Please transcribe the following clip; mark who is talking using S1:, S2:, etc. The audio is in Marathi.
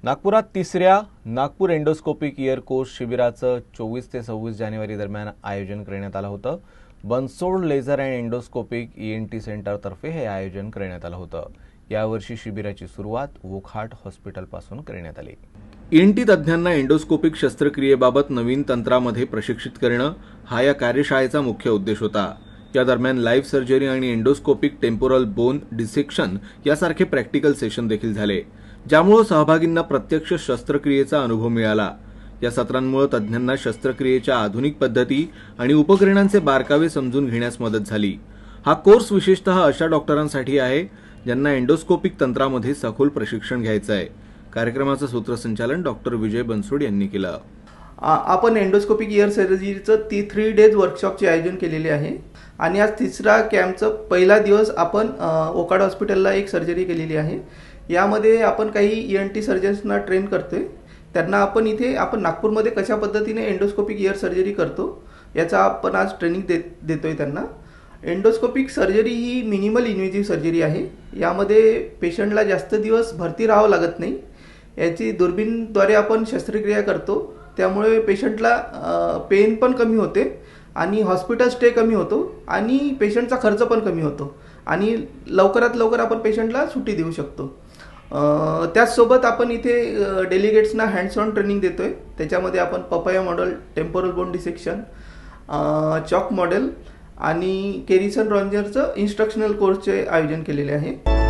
S1: नागपुरात तिसऱ्या नागपूर एंडोस्कोपिक इयर कोर्स शिबिराचं 24 ते 26 जानेवारी दरम्यान आयोजन करण्यात आलं होतं। Bansod laser and endoscopic ENT सेंटरतर्फे हे आयोजन करण्यात आलं होतं। यावर्षी शिबिराची सुरुवात वोकहार्ट हॉस्पिटलपासून करण्यात आली। ईएनटी तज्ञांना एंडोस्कोपिक शस्त्रक्रियेबाबत नवीन तंत्रामध्ये प्रशिक्षित करणं हा या कार्यशाळेचा मुख्य उद्देश होता। या दरम्यान लाईव्ह सर्जरी आणि एंडोस्कोपिक टेम्पोरल बोन डिसेक्शन यासारखे प्रॅक्टिकल सेशन देखील झाले, ज्यामुळे सहभागींना प्रत्यक्ष शस्त्रक्रियेचा अनुभव मिळाला। या सत्रांमुळे तज्ञांना शस्त्रक्रियेच्या आधुनिक पद्धती आणि उपकरणांचे बारकावे समजून घेण्यास मदत झाली। हा कोर्स विशेषतः अशा डॉक्टरांसाठी आहे ज्यांना एंडोस्कोपिक तंत्रामध्ये सखोल प्रशिक्षण घ्यायचं आहे। कार्यक्रमाचं सूत्रसंचालन डॉक्टर विजय बनसोड यांनी केलं।
S2: आपण एंडोस्कोपिक इयर सर्जरीचं 3 डेज वर्कशॉपचे आयोजन केलेले आहे आणि आज तिसरा कॅम्पचं पहिला दिवस आपण वोकहार्ट हॉस्पिटलला एक सर्जरी केलेली आहे। यामध्ये आपण काही ईएनटी सर्जन्सना ट्रेन करतोय। त्यांना आपण नागपूरमध्ये कशा पद्धतीने एंडोस्कोपिक इयर सर्जरी करतो याचा आपण आज ट्रेनिंग देतोय त्यांना। एंडोस्कोपिक सर्जरी ही मिनिमल इन्व्हेजिव्ह सर्जरी आहे। यामध्ये पेशंटला जास्त दिवस भरती राहावं लागत नाही। याची दुर्बीणद्वारे आपण शस्त्रक्रिया करतो, त्यामुळे पेशंटला पेन पण कमी होते आणि हॉस्पिटल स्टे कमी होतो आणि पेशंटचा खर्च पण कमी होतो आणि लवकरात लवकर आपण पेशंटला सुट्टी देऊ शकतो। त्याचसोबत आपण इथे डेलिगेट्सना हँड्स ऑन ट्रेनिंग देतोय। त्याच्यामध्ये आपण papaya model, temporal bone dissection, chalk model आणि केरिसन रॉन्जरचं इन्स्ट्रक्शनल कोर्सचे आयोजन केलेले आहे।